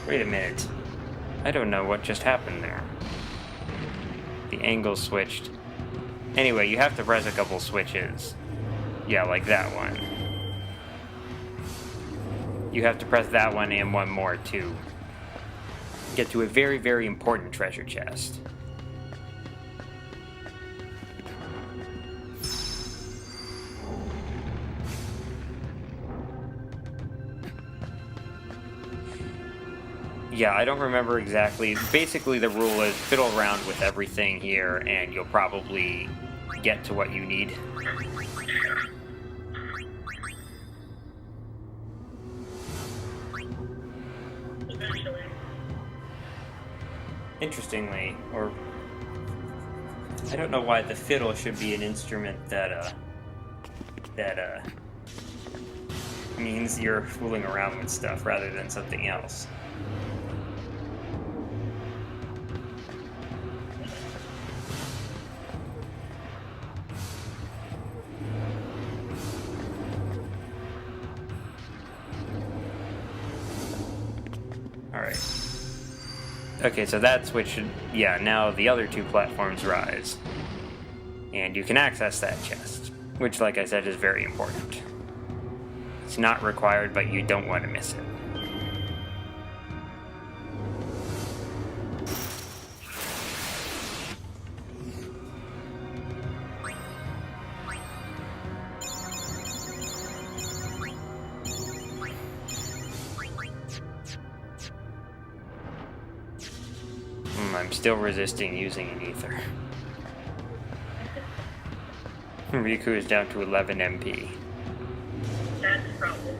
Wait a minute. I don't know what just happened there. The angle switched. Anyway, you have to press a couple switches. Yeah, like that one. You have to press that one and one more to get to a very, very important treasure chest. Yeah, I don't remember exactly. Basically, the rule is fiddle around with everything here, and you'll probably get to what you need. Interestingly, or I don't know why the fiddle should be an instrument that means you're fooling around with stuff rather than something else. Alright. Okay, so that's which should... Yeah, now the other two platforms rise. And you can access that chest, which, like I said, is very important. It's not required, but you don't want to miss it. I'm still resisting using an ether. Riku is down to 11 MP. That's a problem.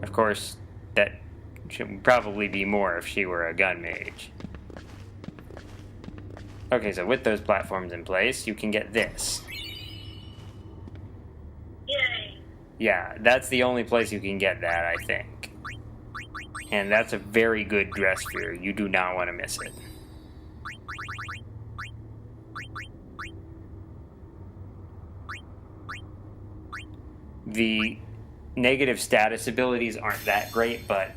Of course, that should probably be more if she were a gun mage. Okay, so with those platforms in place, you can get this. Yay! Yeah, that's the only place you can get that, I think. And that's a very good Dressphere. You do not want to miss it. The negative status abilities aren't that great, but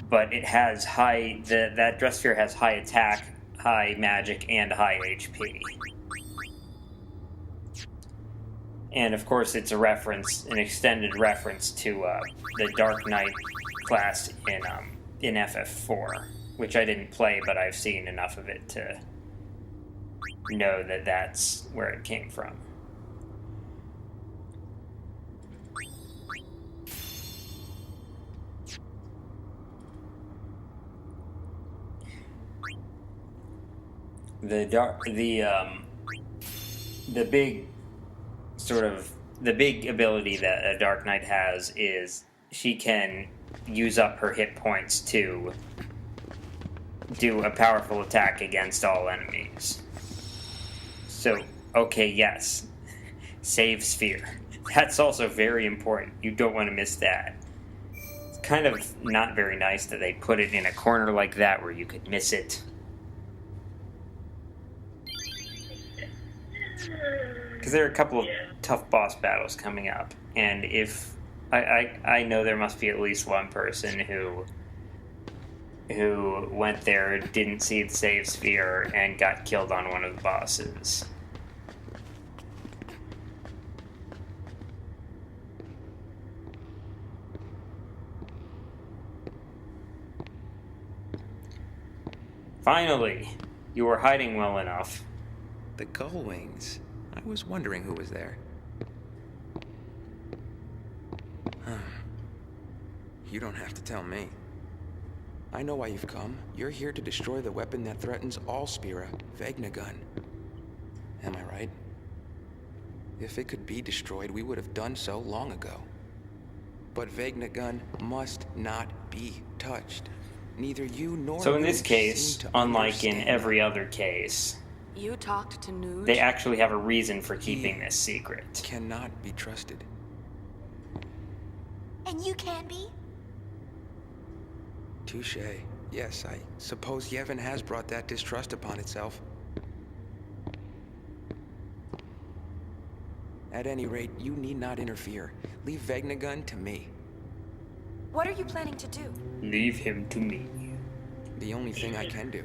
but it has high. That Dressphere has high attack, high magic, and high HP. And of course, it's a reference, an extended reference to the Dark Knight class in FF4, which I didn't play, but I've seen enough of it to know that that's where it came from. The big ability that a Dark Knight has is she can use up her hit points to do a powerful attack against all enemies. So, okay, yes, save sphere. That's also very important. You don't want to miss that. It's kind of not very nice that they put it in a corner like that where you could miss it. Because there are a couple of tough boss battles coming up, and if I know there must be at least one person who went there, didn't see the save sphere, and got killed on one of the bosses. Finally, you were hiding well enough. The gull wings. I was wondering who was there. You don't have to tell me. I know why you've come. You're here to destroy the weapon that threatens all Spira, Vegnagun. Am I right? If it could be destroyed, we would have done so long ago. But Vegnagun must not be touched. Neither you nor So in this Mage case, seem to unlike in understand every that. other case, You talked to Nuge? they actually have a reason for keeping this secret. Cannot be trusted. And you can be? Touche. Yes, I suppose Yevon has brought that distrust upon itself. At any rate, you need not interfere. Leave Vegnagun to me. What are you planning to do? Leave him to me. The only thing I can do.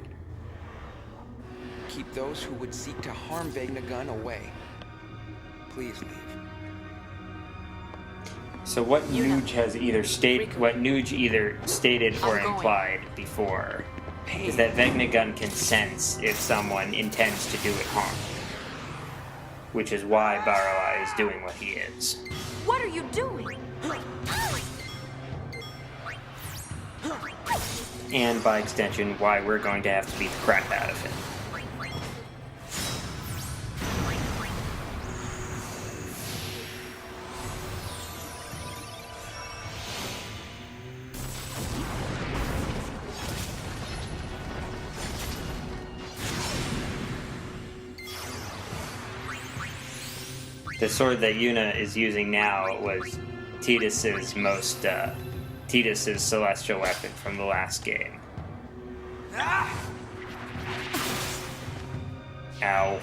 Keep those who would seek to harm Vegnagun away. Please leave. So what Nuge has either stated, what Nuge either stated or implied before, is that Vegnagun can sense if someone intends to do it harm. Which is why Baralai is doing what he is. What are you doing? And by extension, why we're going to have to beat the crap out of him. The sword that Yuna is using now was Tidus's Tidus's celestial weapon from the last game. Ow.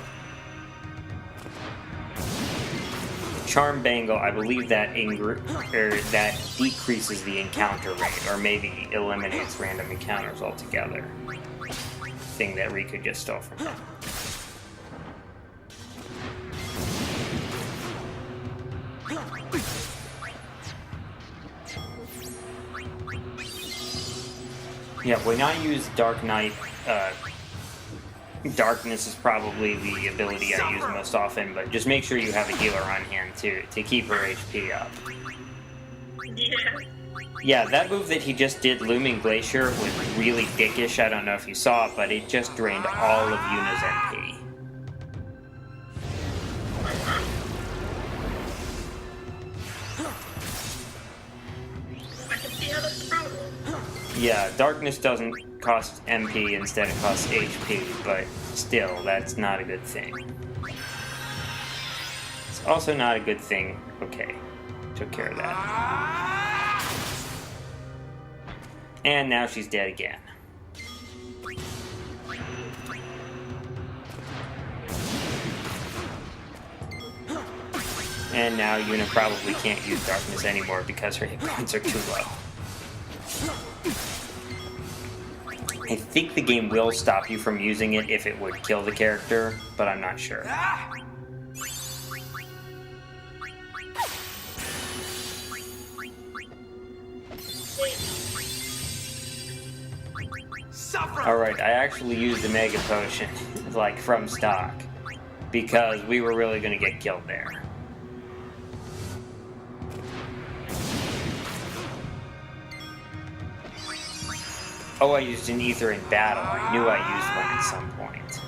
The Charm Bangle, I believe that that decreases the encounter rate, or maybe eliminates random encounters altogether. Thing that Riku just stole from him. Yeah, when I use Dark Knight, Darkness is probably the ability I use most often, but just make sure you have a healer on hand to keep her HP up. Yeah. Yeah, that move that he just did, Looming Glacier, was really dickish. I don't know if you saw it, but it just drained all of Yuna's MP. I can see how that's a problem. Yeah, Darkness doesn't cost MP, instead it costs HP, but still, that's not a good thing. It's also not a good thing. Okay, took care of that. And now she's dead again. And now Yuna probably can't use Darkness anymore because her hit points are too low. I think the game will stop you from using it if it would kill the character, but I'm not sure. Alright, I actually used the Mega Potion, like, from stock, because we were really going to get killed there. Oh, I used an ether in battle. I knew I used one at some point.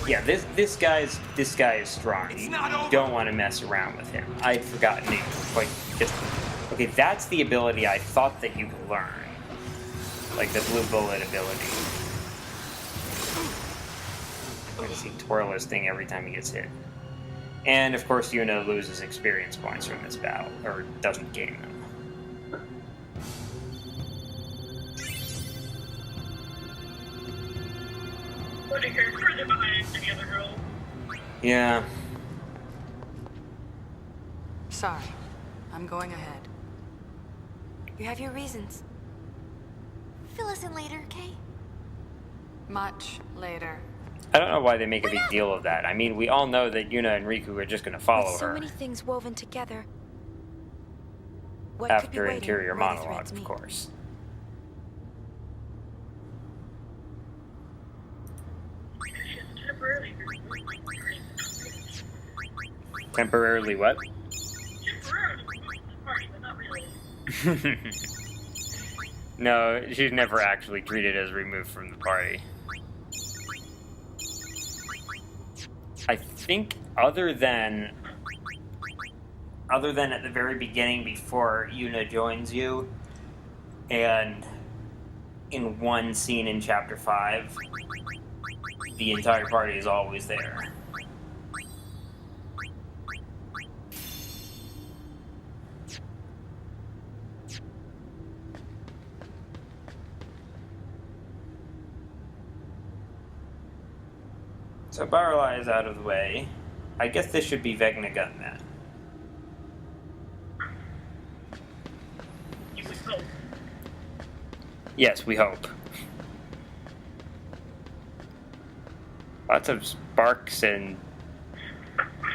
Yeah, this guy is strong. You don't want to mess around with him. I'd forgotten it quite just. Okay, that's the ability I thought that you could learn, like the blue bullet ability. He twirl his thing every time he gets hit. And of course Yuna loses experience points from this battle, or doesn't gain them. Putting her further behind the other girl. Yeah. Sorry. I'm going ahead. You have your reasons. Fill us in later, okay? Much later. I don't know why they make a big deal of that. I mean, we all know that Yuna and Riku are just going to follow With so her. many things woven together. What After could be waiting interior where the monologue, threads of meet? course. Temporarily. Temporarily what? Temporarily. Party, but not really. No, she's never actually treated as removed from the party. I think other than at the very beginning before Yuna joins you, and in one scene in Chapter 5, the entire party is always there. So Barrelai is out of the way. I guess this should be Vegnagun then. You would hope. Yes, we hope. Lots of sparks and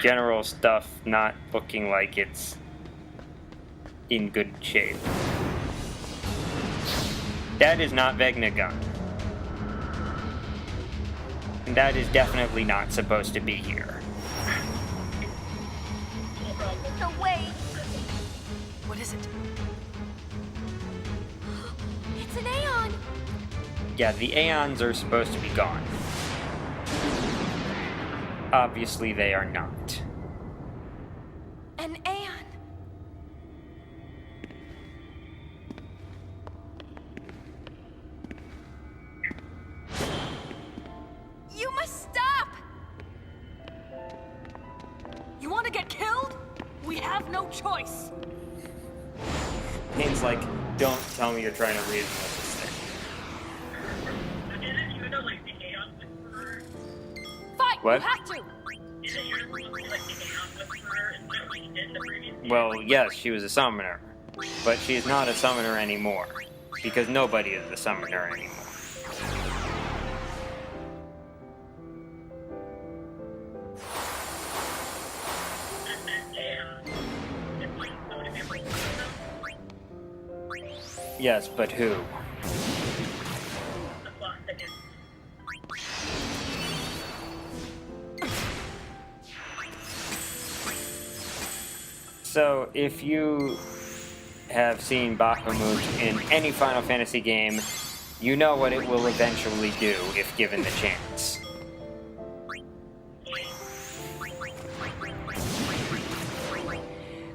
general stuff not looking like it's in good shape. That is not Vegnagun. And that is definitely not supposed to be here. No way! What is it? It's an aeon! Yeah, the aeons are supposed to be gone. Obviously, they are not. An aeon! You must stop! You want to get killed? We have no choice. Name's like, don't tell me you're trying to reason with this thing. Isn't Yuna like the Aeon Whisperer? Fight! What? You have to! Isn't Yuna supposed to be like the Aeon Whisperer and what she did in the previous game? Well, yes, she was a summoner. But she is not a summoner anymore. Because nobody is a summoner anymore. And then Aeon. It's like somebody be able to Yes, but who? the plot thickens. So, if you have seen Bahamut in any Final Fantasy game, you know what it will eventually do if given the chance.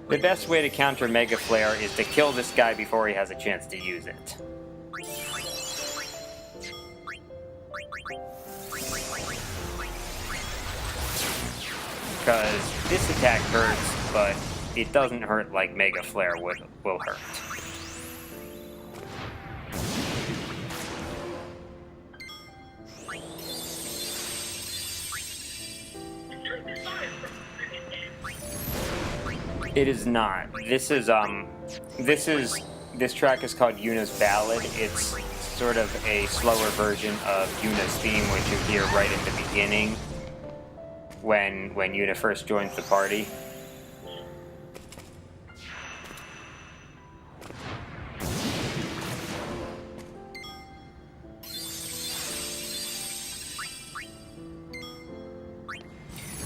The best way to counter Mega Flare is to kill this guy before he has a chance to use it. Because this attack hurts, but it doesn't hurt like Mega Flare will hurt. It is not. This track is called Yuna's Ballad. It's sort of a slower version of Yuna's theme, which you hear right in the beginning when Yuna first joins the party.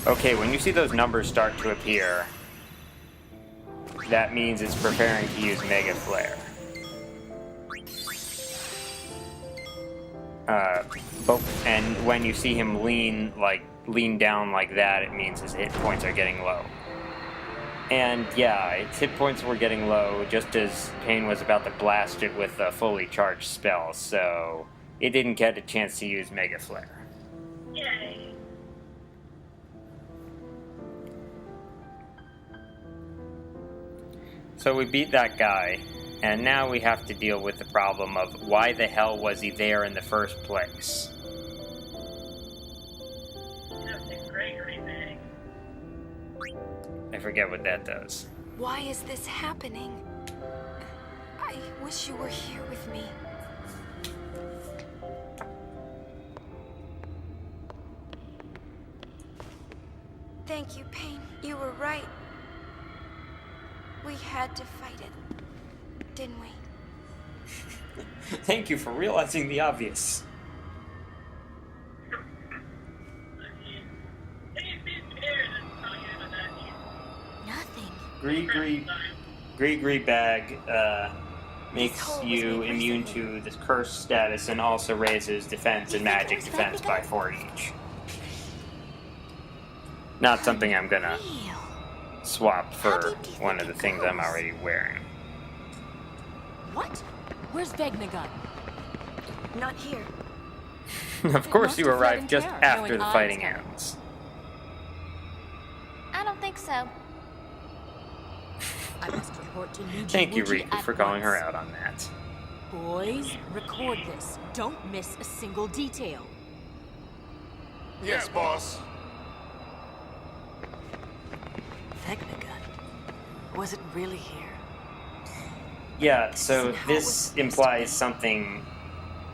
Okay, when you see those numbers start to appear, that means it's preparing to use Mega Flare. And when you see him lean down like that, it means his hit points are getting low. And yeah, its hit points were getting low just as Pain was about to blast it with a fully charged spell, so it didn't get a chance to use Mega Flare. Yay. So we beat that guy, and now we have to deal with the problem of why the hell was he there in the first place? That's a great thing. I forget what that does. Why is this happening? I wish you were here with me. Thank you, Pain. You were right. We had to fight it, didn't we? Thank you for realizing the obvious. Nothing. Gree Bag makes you immune to this curse status and also raises defense and magic defense by 4 each. Not something I'm gonna swap for one of the things I'm already wearing. What? Where's Vegnagun? Not here. Of course you must have arrived fled just in terror, after knowing the I fighting was coming. ends. I don't think so. I must report to Niji Thank you, Wuji Riku, at for calling her once. out on that. Boys, record this. Don't miss a single detail. Yes, boss. Vegnagun. Was it really here? Yeah, so this implies something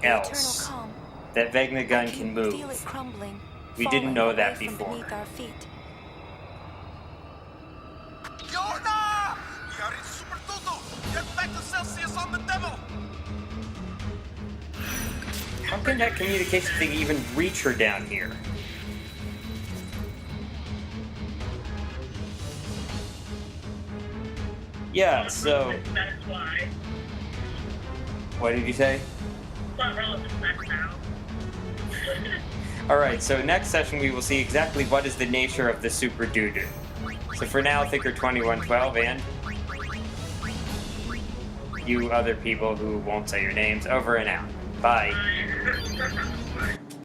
The eternal else. calm. That I Vegnagun can move. feel it crumbling. We didn't falling know away that from before. beneath our feet. Yorna! We are in Super Tutu! Get back to Celsius on the demo! How can that communication thing even reach her down here? Yeah, so... That's why. What did you say? It's not relevant back now. Alright, so next session we will see exactly what is the nature of the Super Doo-Doo. So for now, Thinker2112 and... you other people who won't say your names, over and out. Bye. Bye.